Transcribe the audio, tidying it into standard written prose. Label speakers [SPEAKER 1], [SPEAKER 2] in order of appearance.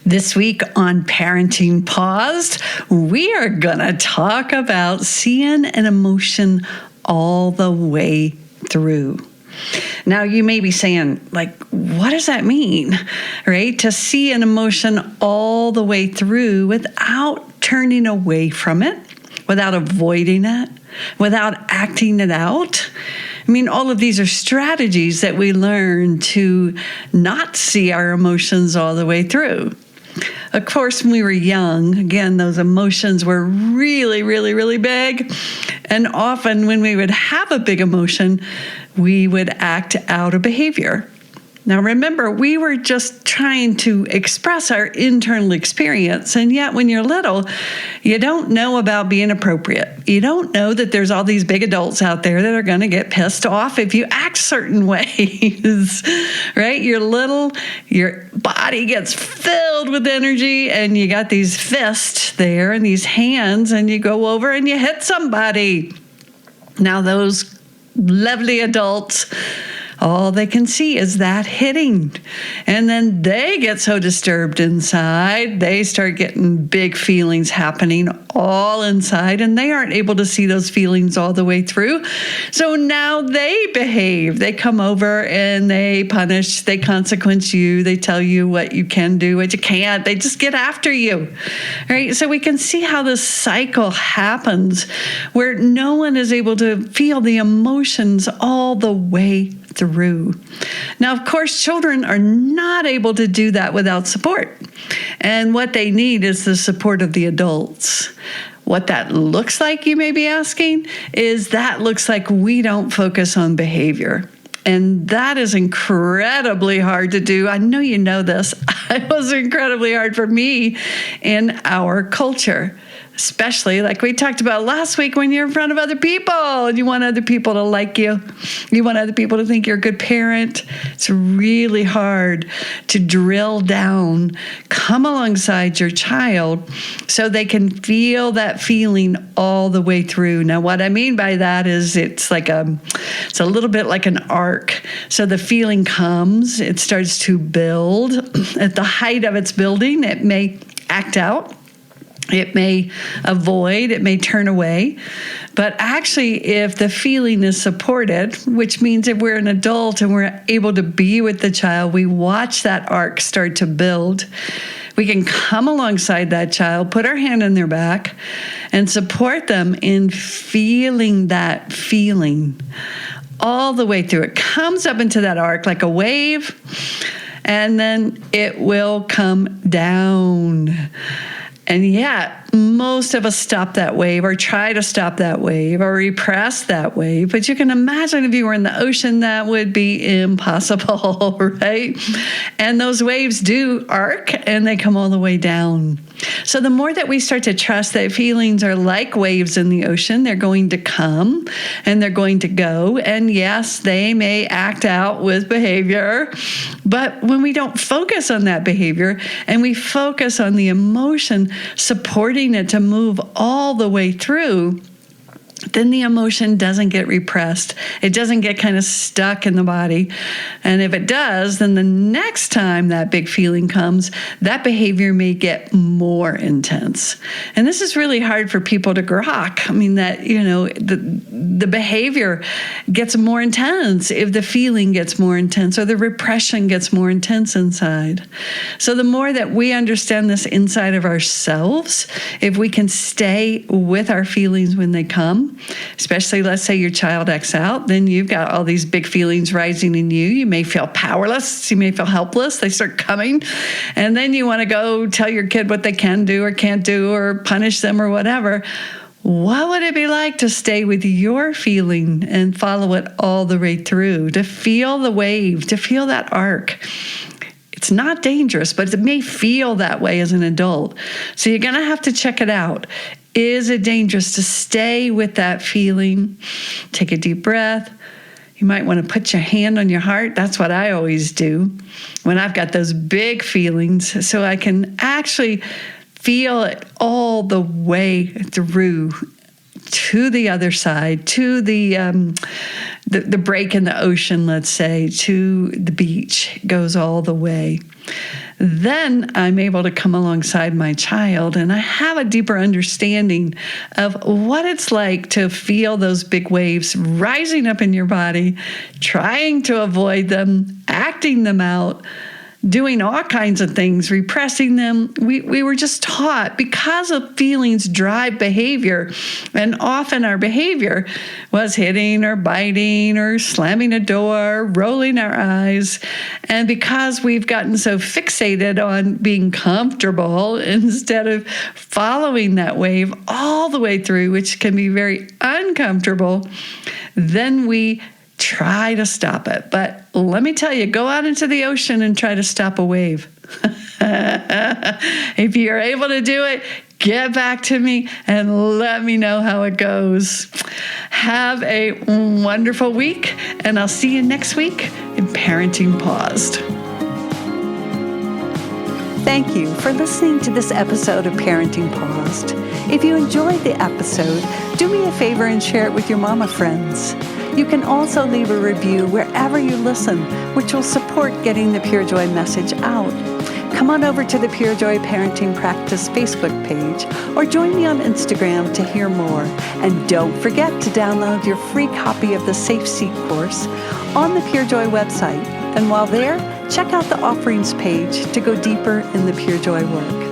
[SPEAKER 1] This week on Parenting Paused, we are going to talk about seeing an emotion all the way through. Now, you may be saying, what does that mean, right? To see an emotion all the way through without turning away from it, without avoiding it, without acting it out. All of these are strategies that we learn to not see our emotions all the way through. Of course, when we were young, again, those emotions were really, really, really big. And often when we would have a big emotion, we would act out a behavior. Now, remember, we were just trying to express our internal experience. And yet, when you're little, you don't know about being appropriate. You don't know that there's all these big adults out there that are going to get pissed off if you act certain ways, right? You're little, your body gets filled with energy, and you got these fists there and these hands, and you go over and you hit somebody. Now, those lovely adults, all they can see is that hitting. And then they get so disturbed inside, they start getting big feelings happening all inside, and they aren't able to see those feelings all the way through. So now they behave. They come over and they punish, they consequence you, they tell you what you can do, what you can't. They just get after you, right? So we can see how this cycle happens where no one is able to feel the emotions all the way through. Now, of course, children are not able to do that without support. And what they need is the support of the adults. What that looks like, you may be asking, is that looks like we don't focus on behavior. And that is incredibly hard to do. I know you know this. It was incredibly hard for me in our culture. Especially like we talked about last week when you're in front of other people and you want other people to like you. You want other people to think you're a good parent. It's really hard to drill down, come alongside your child so they can feel that feeling all the way through. Now, what I mean by that is it's a little bit like an arc. So the feeling comes, it starts to build. At the height of its building, it may act out. It may avoid, it may turn away. But actually, if the feeling is supported, which means if we're an adult and we're able to be with the child, we watch that arc start to build. We can come alongside that child, put our hand on their back, and support them in feeling that feeling all the way through. It comes up into that arc like a wave, and then it will come down. And yet, most of us stop that wave or try to stop that wave or repress that wave. But you can imagine if you were in the ocean, that would be impossible, right? And those waves do arc and they come all the way down. So the more that we start to trust that feelings are like waves in the ocean, they're going to come and they're going to go. And yes, they may act out with behavior. But when we don't focus on that behavior and we focus on the emotion, supporting it to move all the way through, then the emotion doesn't get repressed. It doesn't get kind of stuck in the body. And if it does, then the next time that big feeling comes, that behavior may get more intense. And this is really hard for people to grok. The behavior gets more intense if the feeling gets more intense or the repression gets more intense inside. So the more that we understand this inside of ourselves, if we can stay with our feelings when they come, especially let's say your child acts out, then you've got all these big feelings rising in you. You may feel powerless. You may feel helpless. They start coming. And then you want to go tell your kid what they can do or can't do or punish them or whatever. What would it be like to stay with your feeling and follow it all the way through, to feel the wave, to feel that arc? It's not dangerous, but it may feel that way as an adult. So you're going to have to check it out. Is it dangerous to stay with that feeling? Take a deep breath. You might want to put your hand on your heart. That's what I always do when I've got those big feelings, so I can actually feel it all the way through to the other side, to the break in the ocean, let's say, to the beach. It goes all the way. then I'm able to come alongside my child and I have a deeper understanding of what it's like to feel those big waves rising up in your body, trying to avoid them, acting them out, doing all kinds of things, repressing them. We were just taught because of feelings drive behavior. And often our behavior was hitting or biting or slamming a door, rolling our eyes. And because we've gotten so fixated on being comfortable instead of following that wave all the way through, which can be very uncomfortable, then we try to stop it. But let me tell you, go out into the ocean and try to stop a wave. If you're able to do it, get back to me and let me know how it goes. Have a wonderful week, and I'll see you next week in Parenting Paused. Thank you for listening to this episode of Parenting Paused. If you enjoyed the episode, do me a favor and share it with your mama friends. You can also leave a review wherever you listen, which will support getting the Pure Joy message out. Come on over to the Pure Joy Parenting Practice Facebook page or join me on Instagram to hear more. And don't forget to download your free copy of the Safe Seat course on the Pure Joy website. And while there, check out the offerings page to go deeper in the Pure Joy work.